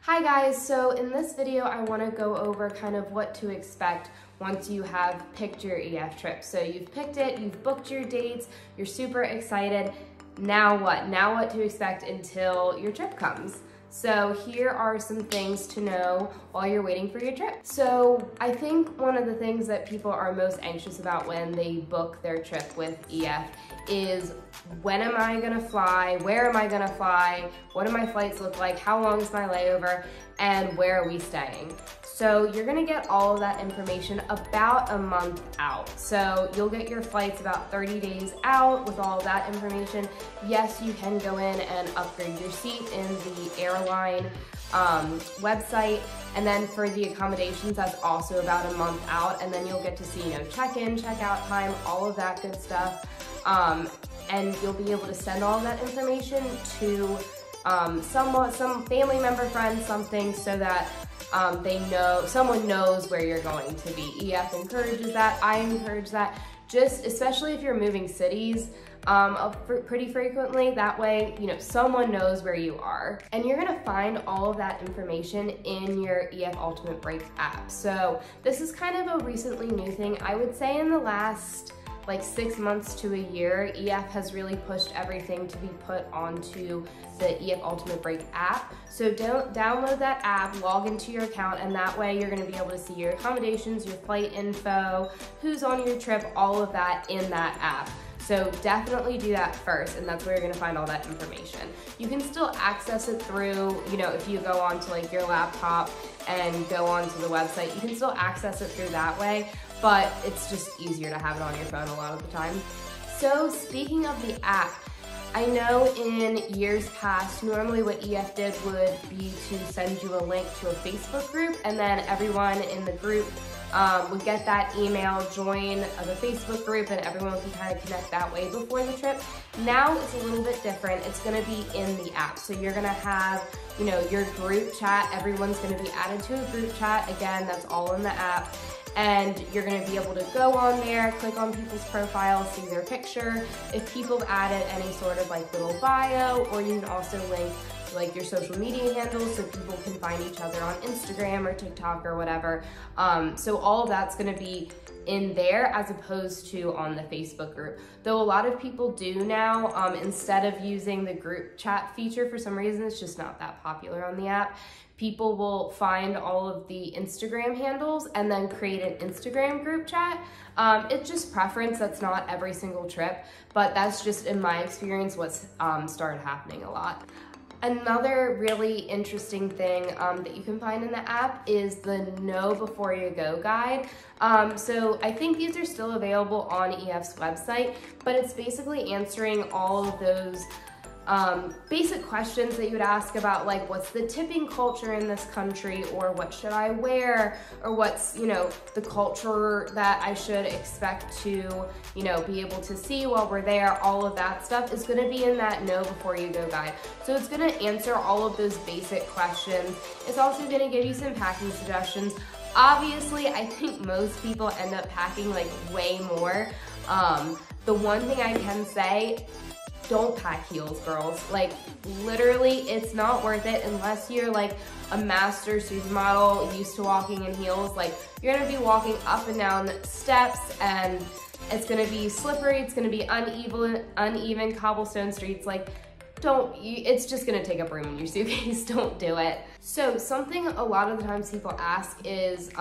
Hi guys, so in this video I want to go over kind of what to expect once you have picked your EF trip. So you've picked it, you've booked your dates, you're super excited. Now what? Now what to expect until your trip comes. So here are some things to know while you're waiting for your trip. So I think one of the things that people are most anxious about when they book their trip with EF is when am I gonna fly, where am I gonna fly, what do my flights look like, how long is my layover, and where are we staying. So you're gonna get all of that information about a month out. So you'll get your flights about 30 days out with all of that information. Yes, you can go in and upgrade your seat in the airline website. And then for the accommodations, that's also about a month out. And then you'll get to see, check-in, check-out time, all of that good stuff. And you'll be able to send all of that information to some family member, friend, something, so that someone knows where you're going to be. EF encourages that, I encourage that, just especially if you're moving cities pretty frequently. That way, someone knows where you are. And you're gonna find all of that information in your EF Ultimate Break app. So this is kind of a recently new thing. I would say in the last like 6 months to a year, EF has really pushed everything to be put onto the EF Ultimate Break app. So download that app, log into your account, and that way you're gonna be able to see your accommodations, your flight info, who's on your trip, all of that in that app. So definitely do that first, and that's where you're gonna find all that information. You can still access it through, if you go onto like your laptop and go onto the website, you can still access it through that way, but it's just easier to have it on your phone a lot of the time. So speaking of the app, I know in years past, normally what EF did would be to send you a link to a Facebook group, and then everyone in the group would get that email, join the Facebook group, and everyone can kind of connect that way before the trip. Now it's a little bit different. It's gonna be in the app. So you're gonna have, your group chat. Everyone's gonna be added to a group chat. Again, that's all in the app. And you're gonna be able to go on there, click on people's profiles, see their picture. If people have added any sort of like little bio, or you can also link like your social media handles so people can find each other on Instagram or TikTok or whatever. So all of that's gonna be in there as opposed to on the Facebook group. Though a lot of people do now, instead of using the group chat feature, for some reason it's just not that popular on the app. People will find all of the Instagram handles and then create an Instagram group chat. It's just preference, that's not every single trip, but that's just in my experience what's started happening a lot. Another really interesting thing that you can find in the app is the Know Before You Go guide. So I think these are still available on EF's website, but it's basically answering all of those basic questions that you would ask about, like what's the tipping culture in this country, or what should I wear, or what's the culture that I should expect to be able to see while we're there. All of that stuff is going to be in that Know Before You Go guide. So it's going to answer all of those basic questions. It's also going to give you some packing suggestions. Obviously, I think most people end up packing like way more. The one thing I can say, don't pack heels, girls. Like literally, it's not worth it unless you're like a master supermodel used to walking in heels. Like you're gonna be walking up and down steps, and it's gonna be slippery, it's gonna be uneven cobblestone streets. Like it's just gonna take up room in your suitcase. Don't do it. So something a lot of the times people ask is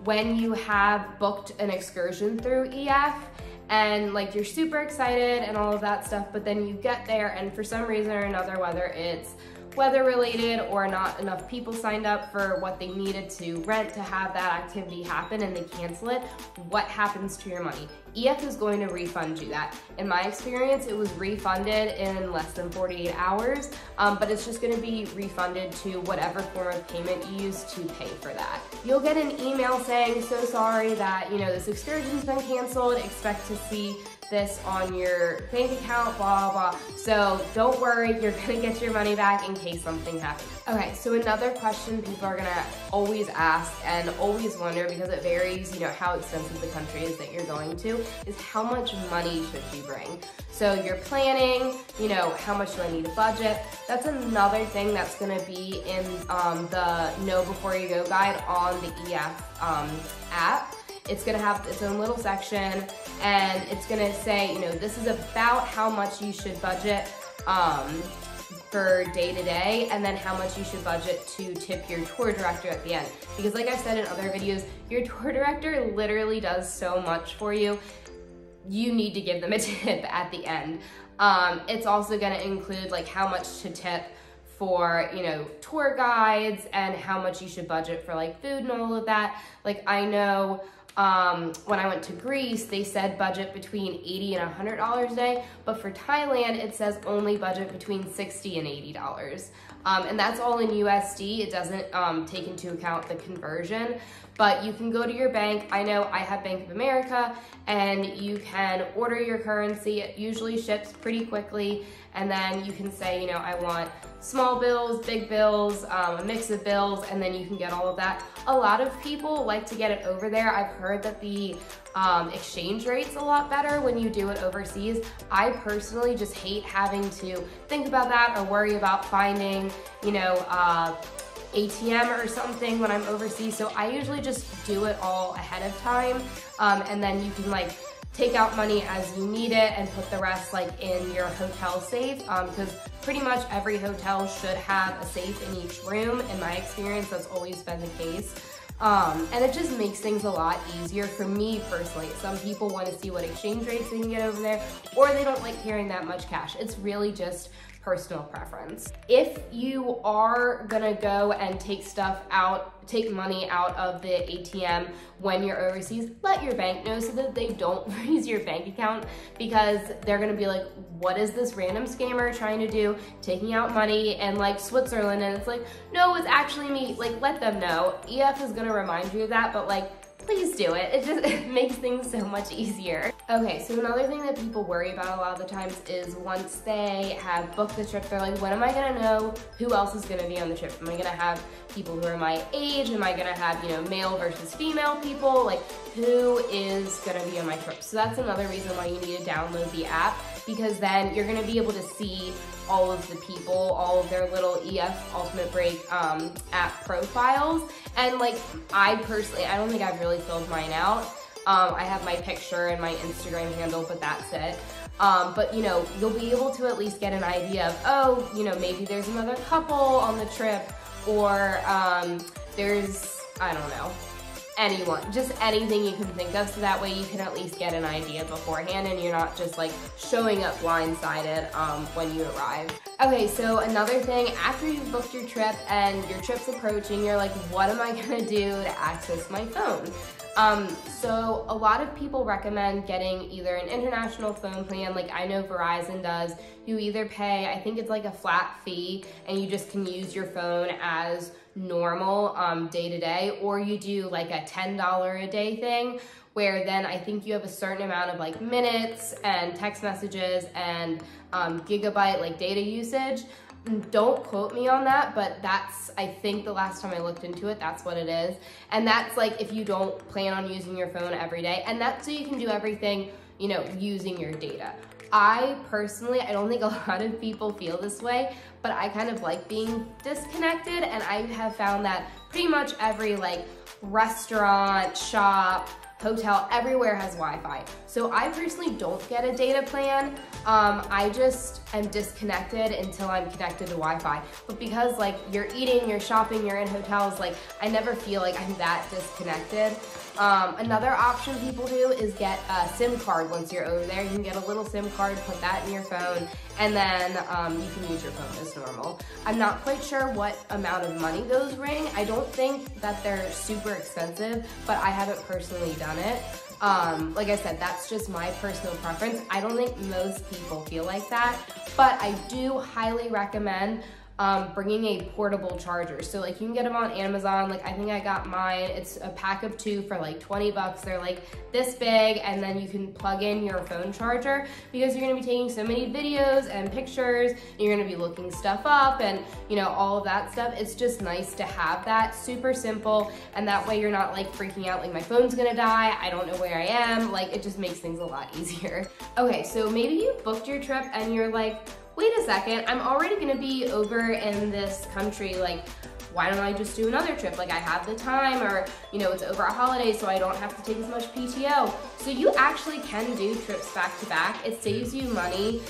when you have booked an excursion through EF, and like you're super excited and all of that stuff, but then you get there and for some reason or another, whether it's weather related or not enough people signed up for what they needed to rent to have that activity happen, and they cancel it, what happens to your money? EF is going to refund you that. In my experience, it was refunded in less than 48 hours, but it's just gonna be refunded to whatever form of payment you used to pay for that. You'll get an email saying, so sorry that this excursion's been canceled, expect to see this on your bank account, blah, blah, blah. So don't worry, you're gonna get your money back in case something happens. Okay, so another question people are gonna always ask and always wonder, because it varies, how expensive the country is that you're going to, is how much money should you bring. So you're planning, you know, how much do I need a budget? That's another thing that's gonna be in the Know Before You Go guide on the EF app. It's gonna have its own little section, and it's gonna say, you know, this is about how much you should budget for day-to-day, and then how much you should budget to tip your tour director at the end. Because like I've said in other videos, your tour director literally does so much for you. You need to give them a tip at the end. It's also gonna include like how much to tip for, you know, tour guides, and how much you should budget for like food and all of that. Like I know when I went to Greece, they said budget between $80 and $100 a day, but for Thailand, it says only budget between $60 and $80. And that's all in USD. It doesn't take into account the conversion, but you can go to your bank. I know I have Bank of America, and you can order your currency. It usually ships pretty quickly, and then you can say, you know, I want small bills, big bills, a mix of bills, and then you can get all of that. A lot of people like to get it over there. I've heard that the exchange rate's a lot better when you do it overseas. I personally just hate having to think about that or worry about finding, you know, ATM or something when I'm overseas. So I usually just do it all ahead of time, and then you can like take out money as you need it and put the rest like in your hotel safe, because pretty much every hotel should have a safe in each room. In my experience, that's always been the case. And it just makes things a lot easier for me personally. Some people want to see what exchange rates they can get over there, or they don't like carrying that much cash. It's really just personal preference. If you are gonna go and take money out of the ATM when you're overseas, let your bank know so that they don't freeze your bank account, because they're gonna be like, what is this random scammer trying to do, taking out money in like Switzerland? And it's like, no, it's actually me. Like, let them know. EF is gonna remind you of that, but like, please do it. It makes things so much easier. Okay, so another thing that people worry about a lot of the times is once they have booked the trip, they're like, when am I gonna know who else is gonna be on the trip? Am I gonna have people who are my age? Am I gonna have, you know, male versus female people? Like, who is gonna be on my trip? So that's another reason why you need to download the app, because then you're gonna be able to see all of the people, all of their little EF Ultimate Break app profiles. And like, I personally, I don't think I've really filled mine out. I have my picture and my Instagram handle, but that's it. But you know, you'll be able to at least get an idea of, oh, you know, maybe there's another couple on the trip, or there's, I don't know, anyone, just anything you can think of, so that way you can at least get an idea beforehand and you're not just like showing up blindsided when you arrive. Okay, so another thing, after you've booked your trip and your trip's approaching, you're like, what am I gonna do to access my phone? So a lot of people recommend getting either an international phone plan, like I know Verizon does. You either pay, I think it's like a flat fee, and you just can use your phone as normal day to day, or you do like a $10 a day thing, where then I think you have a certain amount of like minutes and text messages and gigabyte like data usage. Don't quote me on that, but that's, I think the last time I looked into it, that's what it is. And that's like if you don't plan on using your phone every day, and that's so you can do everything, you know, using your data. I personally, I don't think a lot of people feel this way, but I kind of like being disconnected, and I have found that pretty much every like restaurant, shop, hotel, everywhere has Wi-Fi. So I personally don't get a data plan. I just am disconnected until I'm connected to Wi-Fi. But because like you're eating, you're shopping, you're in hotels, like I never feel like I'm that disconnected. Another option people do is get a SIM card once you're over there. You can get a little SIM card, put that in your phone, and then you can use your phone as normal. I'm not quite sure what amount of money those ring. I don't think that they're super expensive, but I haven't personally done it. Like I said, that's just my personal preference. I don't think most people feel like that, but I do highly recommend bringing a portable charger. So like you can get them on Amazon. Like I think I got mine. It's a pack of 2 for like 20 bucks. They're like this big, and then you can plug in your phone charger because you're gonna be taking so many videos and pictures, and you're gonna be looking stuff up and you know, all of that stuff. It's just nice to have that, super simple, and that way you're not like freaking out like my phone's gonna die, I don't know where I am. Like it just makes things a lot easier. Okay, so maybe you booked your trip and you're like, wait a second, I'm already gonna be over in this country, like why don't I just do another trip? Like I have the time, or you know, it's over a holiday so I don't have to take as much PTO. So you actually can do trips back to back. It saves you money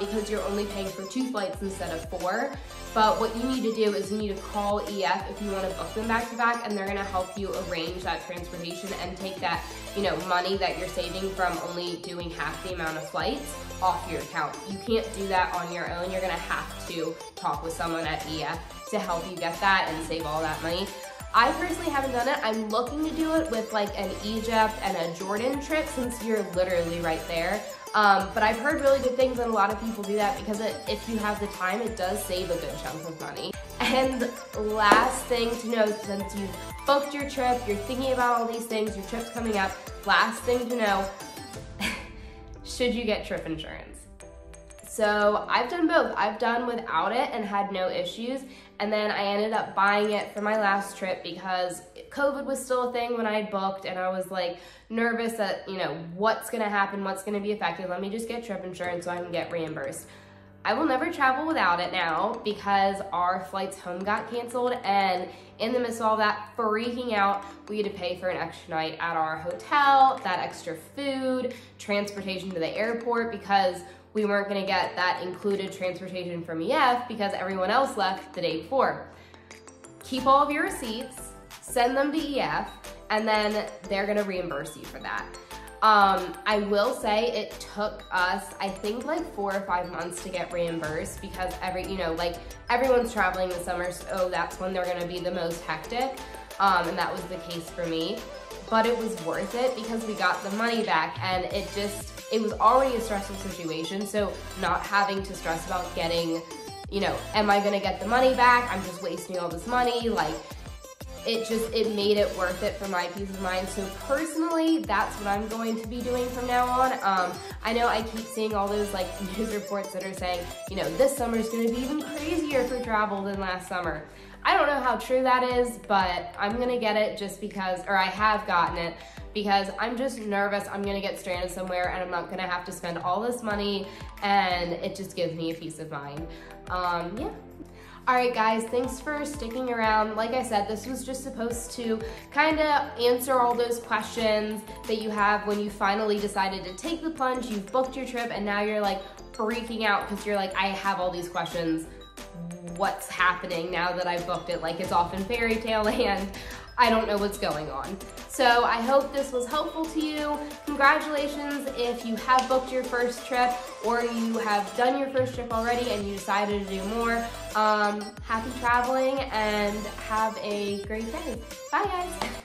because you're only paying for 2 flights instead of 4. But what you need to do is you need to call EF if you want to book them back to back, and they're gonna help you arrange that transportation and take that, you know, money that you're saving from only doing half the amount of flights off your account. You can't do that on your own. You're gonna have to talk with someone at EF to help you get that and save all that money. I personally haven't done it. I'm looking to do it with like an Egypt and a Jordan trip since you're literally right there. But I've heard really good things, and a lot of people do that because if you have the time, it does save a good chunk of money. And last thing to know, since you've booked your trip, you're thinking about all these things, your trip's coming up, last thing to know, should you get trip insurance? So I've done both. I've done without it and had no issues. And then I ended up buying it for my last trip because COVID was still a thing when I had booked, and I was like nervous that, you know, what's gonna happen, what's gonna be affected. Let me just get trip insurance so I can get reimbursed. I will never travel without it now because our flights home got canceled, and in the midst of all that, freaking out, we had to pay for an extra night at our hotel, that extra food, transportation to the airport because we weren't gonna get that included transportation from EF because everyone else left the day before. Keep all of your receipts, send them to EF, and then they're gonna reimburse you for that. I will say it took us, I think like 4 or 5 months to get reimbursed because everyone's traveling this summer, so that's when they're gonna be the most hectic, and that was the case for me. But it was worth it because we got the money back, and it was already a stressful situation, so not having to stress about getting, you know, am I gonna get the money back? I'm just wasting all this money. Like, it made it worth it for my peace of mind. So personally, that's what I'm going to be doing from now on. I know I keep seeing all those like news reports that are saying, you know, this summer is gonna be even crazier for travel than last summer. I don't know how true that is, but I'm gonna get it just because, or I have gotten it, because I'm just nervous I'm gonna get stranded somewhere and I'm not gonna have to spend all this money, and it just gives me a peace of mind. Yeah. All right, guys, thanks for sticking around. Like I said, this was just supposed to kind of answer all those questions that you have when you finally decided to take the plunge, you've booked your trip, and now you're like freaking out because you're like, I have all these questions. What's happening now that I've booked it? Like, it's off in fairy tale land. I don't know what's going on. So I hope this was helpful to you. Congratulations if you have booked your first trip or you have done your first trip already and you decided to do more. Happy traveling and have a great day. Bye, guys.